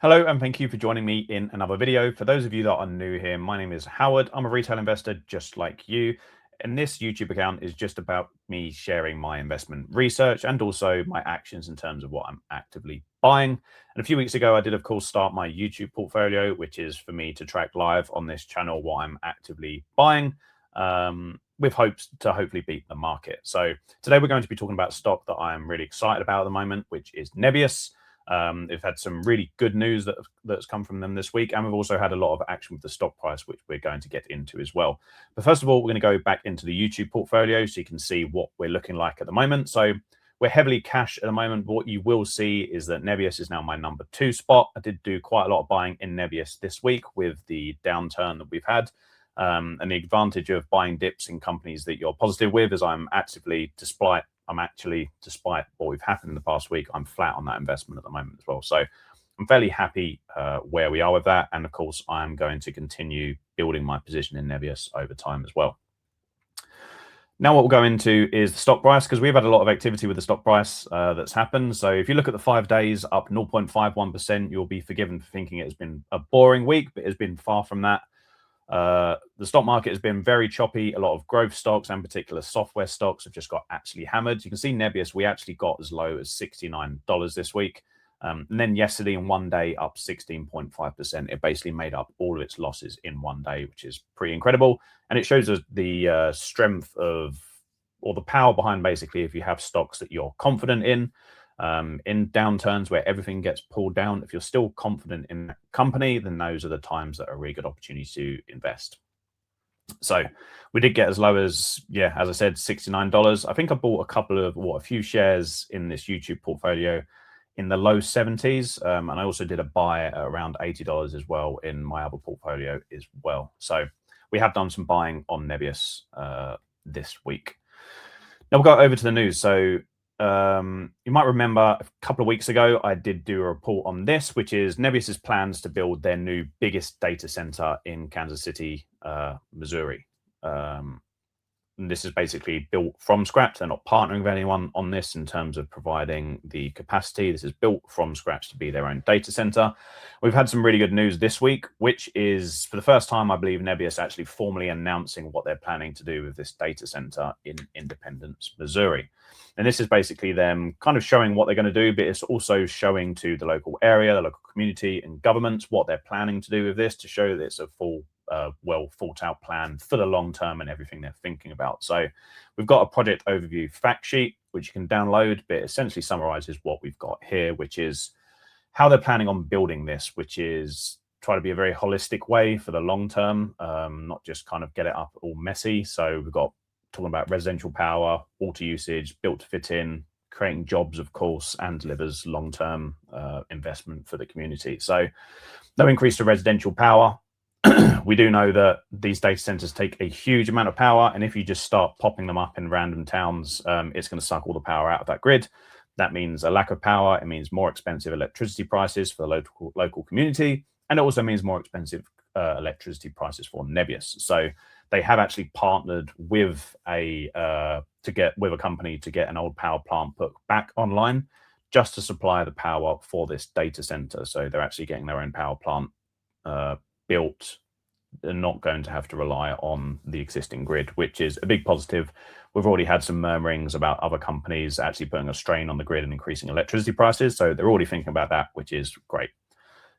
Hello, and thank you for joining me in another video. For those of you that are new here, my name is Howard. I'm a retail investor just like you. And this YouTube account is just about me sharing my investment research and also my actions in terms of what I'm actively buying. And a few weeks ago, I did, of course, start my YouTube portfolio, which is for me to track live on this channel what I'm actively buying, with hopes to hopefully beat the market. So today we're going to be talking about stock that I'm really excited about at the moment, which is Nebius. They've had some really good news that's come from them this week, and we've also had a lot of action with the stock price, which we're going to get into as well. But first of all, we're going to go back into the YouTube portfolio so you can see what we're looking like at the moment. So we're heavily cash at the moment, but what you will see is that Nebius is now my number 2 spot. I did do quite a lot of buying in Nebius this week with the downturn that we've had. And the advantage of buying dips in companies that you're positive with is despite what we've happened in the past week, I'm flat on that investment at the moment as well. So I'm fairly happy where we are with that. And of course, I'm going to continue building my position in Nebius over time as well. Now what we'll go into is the stock price, because we've had a lot of activity with the stock price that's happened. So if you look at the 5 days up 0.51%, you'll be forgiven for thinking it has been a boring week, but it's been far from that. The stock market has been very choppy. A lot of growth stocks and particular software stocks have just got absolutely hammered. You can see Nebius, we actually got as low as $69 this week. And then yesterday in one day up 16.5%. It basically made up all of its losses in one day, which is pretty incredible. And it shows us the strength of, or the power behind, basically, if you have stocks that you're confident in downturns where everything gets pulled down, if you're still confident in that company, then those are the times that are a really good opportunity to invest. So we did get as low as, as I said, $69. I think I bought a few shares in this YouTube portfolio in the low 70s. And I also did a buy at around $80 as well in my other portfolio as well. So we have done some buying on Nebius this week. Now we'll go over to the news. So you might remember a couple of weeks ago, I did do a report on this, which is Nebius's plans to build their new biggest data center in Kansas City, Missouri. And this is basically built from scratch. They're not partnering with anyone on this in terms of providing the capacity. This is built from scratch to be their own data center. We've had some really good news this week, which is for the first time, I believe, Nebius actually formally announcing what they're planning to do with this data center in Independence, Missouri. And this is basically them kind of showing what they're going to do, but it's also showing to the local area, the local community and governments what they're planning to do with this, to show that it's a full well thought out plan for the long term and everything they're thinking about. So we've got a project overview fact sheet, which you can download, but essentially summarizes what we've got here, which is how they're planning on building this, which is try to be a very holistic way for the long term, not just kind of get it up all messy. So we've got talking about residential power, water usage, built to fit in, creating jobs, of course, and delivers long-term investment for the community. So no increase to residential power. We do know that these data centers take a huge amount of power, and if you just start popping them up in random towns, it's going to suck all the power out of that grid. That means a lack of power. It means more expensive electricity prices for the local community, and it also means more expensive electricity prices for Nebius. So they have actually partnered with a company to get an old power plant put back online, just to supply the power for this data center. So they're actually getting their own power plant built. They're not going to have to rely on the existing grid, which is a big positive. We've already had some murmurings about other companies actually putting a strain on the grid and increasing electricity prices. So they're already thinking about that, which is great.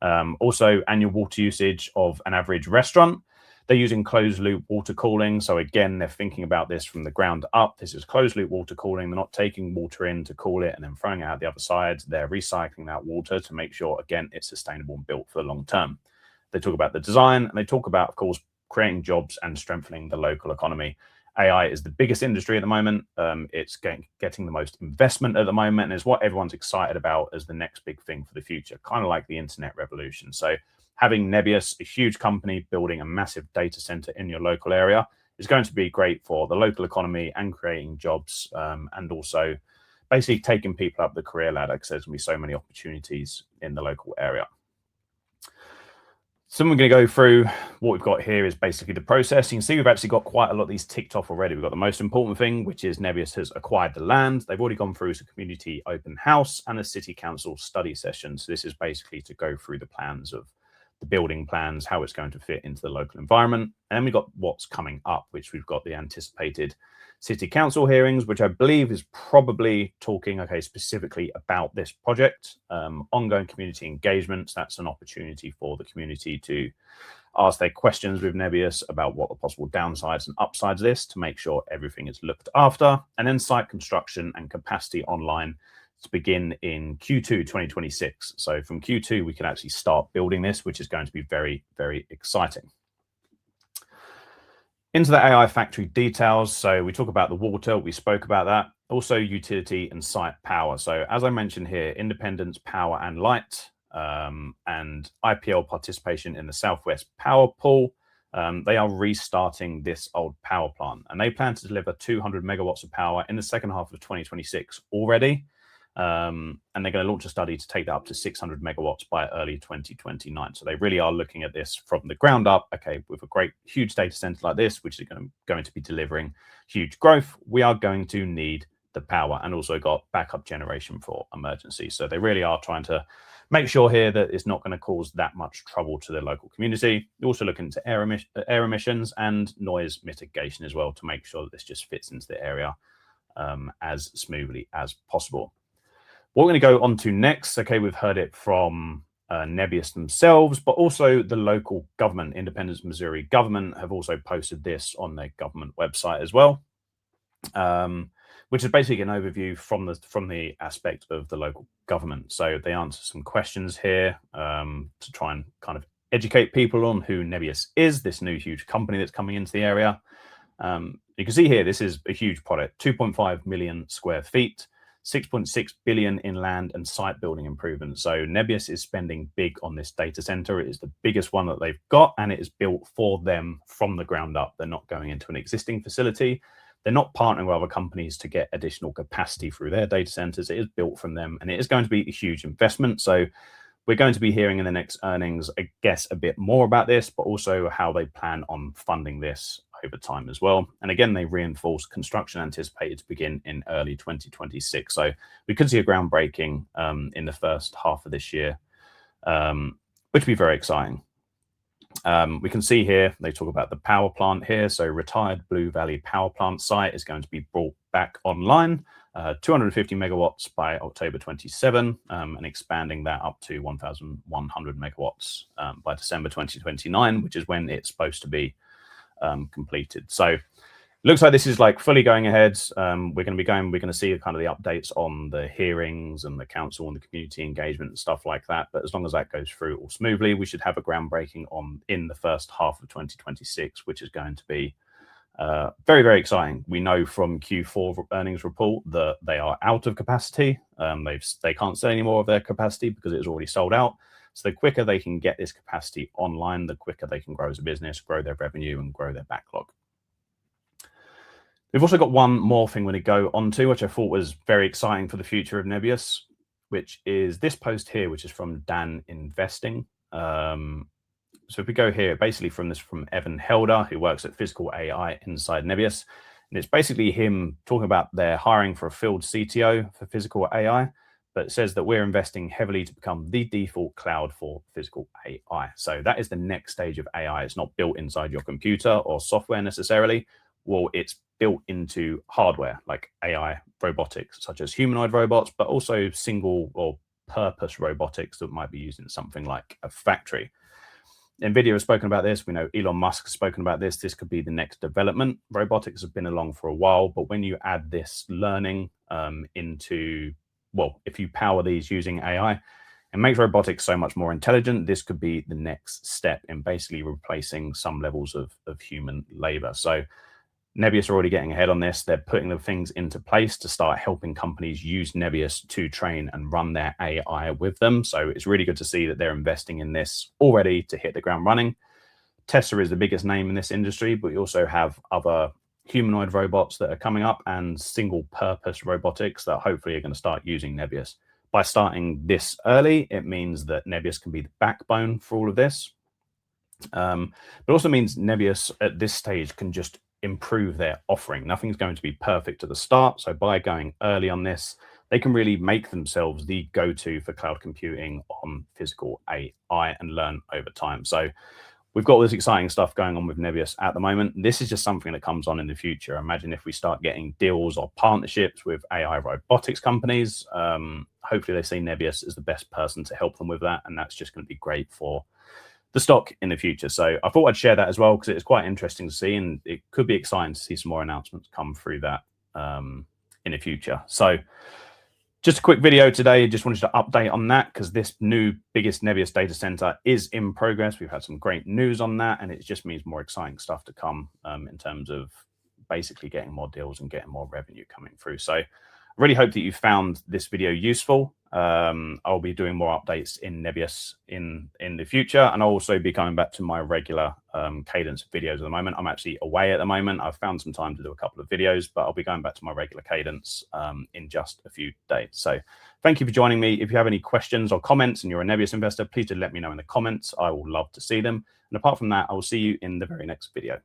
Also, annual water usage of an average restaurant. They're using closed loop water cooling. So again, they're thinking about this from the ground up. This is closed loop water cooling. They're not taking water in to cool it and then throwing it out the other side. They're recycling that water to make sure, again, it's sustainable and built for the long term. They talk about the design, and they talk about, of course, creating jobs and strengthening the local economy. AI is the biggest industry at the moment. It's getting the most investment at the moment, and is what everyone's excited about as the next big thing for the future, kind of like the internet revolution. So having Nebius, a huge company, building a massive data center in your local area is going to be great for the local economy and creating jobs, and also basically taking people up the career ladder, because there's going to be so many opportunities in the local area. So we're going to go through what we've got here is basically the process. You can see we've actually got quite a lot of these ticked off already. We've got the most important thing, which is Nebius has acquired the land. They've already gone through a community open house and a city council study session. So this is basically to go through the plans of the building plans, how it's going to fit into the local environment. And then we've got what's coming up, which we've got the anticipated city council hearings, which I believe is probably talking, specifically about this project. Ongoing community engagements, that's an opportunity for the community to ask their questions with Nebius about what the possible downsides and upsides of this to make sure everything is looked after. And then site construction and capacity online to begin in Q2 2026. So from Q2, we can actually start building this, which is going to be very, very exciting. Into the AI factory details. So we talk about the water, we spoke about that. Also utility and site power. So as I mentioned here, independence, power and light, and IPL participation in the Southwest Power Pool. They are restarting this old power plant and they plan to deliver 200 megawatts of power in the second half of 2026 already. And they're going to launch a study to take that up to 600 megawatts by early 2029. So they really are looking at this from the ground up. Okay, with a great, huge data center like this, which is going to be delivering huge growth, we are going to need the power and also got backup generation for emergencies. So they really are trying to make sure here that it's not going to cause that much trouble to the local community. You're also looking into air emissions and noise mitigation as well to make sure that this just fits into the area as smoothly as possible. What we're going to go on to next, okay, we've heard it from Nebius themselves, but also the local government, Independence Missouri government, have also posted this on their government website as well, which is basically an overview from the aspect of the local government. So they answer some questions here to try and kind of educate people on who Nebius is, this new huge company that's coming into the area. You can see here, this is a huge product, 2.5 million square feet. 6.6 billion in land and site building improvements. So Nebius is spending big on this data center. It is the biggest one that they've got, and it is built for them from the ground up. They're not going into an existing facility. They're not partnering with other companies to get additional capacity through their data centers. It is built from them, and it is going to be a huge investment. So we're going to be hearing in the next earnings, I guess, a bit more about this, but also how they plan on funding this over time as well. And again, they reinforce construction anticipated to begin in early 2026. So we could see a groundbreaking in the first half of this year, which would be very exciting. We can see here, they talk about the power plant here. So retired Blue Valley power plant site is going to be brought back online, 250 megawatts by October 27, and expanding that up to 1,100 megawatts by December 2029, which is when it's supposed to be completed. So it looks like this is like fully going ahead. We're going to see kind of the updates on the hearings and the council and the community engagement and stuff like that. But as long as that goes through all smoothly, we should have a groundbreaking in the first half of 2026, which is going to be very, very exciting. We know from Q4 earnings report that they are out of capacity. They can't sell any more of their capacity because it's already sold out. So the quicker they can get this capacity online, the quicker they can grow as a business, grow their revenue, and grow their backlog. We've also got one more thing we're going to go on to, which I thought was very exciting for the future of Nebius, which is this post here, which is from Dan Investing. So if we go here, basically from Evan Helder, who works at Physical AI inside Nebius. And it's basically him talking about their hiring for a field CTO for Physical AI. But it says that we're investing heavily to become the default cloud for physical AI. So that is the next stage of AI. It's not built inside your computer or software necessarily. Well, it's built into hardware like AI robotics, such as humanoid robots, but also single or purpose robotics that might be used in something like a factory. NVIDIA has spoken about this. We know Elon Musk has spoken about this. This could be the next development. Robotics have been along for a while, but when you add this learning if you power these using AI, it makes robotics so much more intelligent. This could be the next step in basically replacing some levels of human labor. So Nebius are already getting ahead on this. They're putting the things into place to start helping companies use Nebius to train and run their AI with them. So it's really good to see that they're investing in this already to hit the ground running. Tesla is the biggest name in this industry, but you also have other humanoid robots that are coming up and single purpose robotics that hopefully are going to start using Nebius. By starting this early, it means that Nebius can be the backbone for all of this. But also means Nebius at this stage can just improve their offering. Nothing's going to be perfect at the start. So by going early on this, they can really make themselves the go-to for cloud computing on physical AI and learn over time. So we've got all this exciting stuff going on with Nebius at the moment. This is just something that comes on in the future. Imagine if we start getting deals or partnerships with AI robotics companies. Hopefully they see Nebius as the best person to help them with that. And that's just going to be great for the stock in the future. So I thought I'd share that as well because it's quite interesting to see, and it could be exciting to see some more announcements come through that in the future. So just a quick video today. Just wanted to update on that because this new biggest Nebius data center is in progress. We've had some great news on that, and it just means more exciting stuff to come in terms of basically getting more deals and getting more revenue coming through. So I really hope that you found this video useful. I'll be doing more updates in Nebius in the future, and I'll also be coming back to my regular cadence of videos at the moment. I'm actually away at the moment. I've found some time to do a couple of videos, but I'll be going back to my regular cadence in just a few days. So thank you for joining me. If you have any questions or comments and you're a Nebius investor, please do let me know in the comments. I will love to see them. And apart from that, I will see you in the very next video.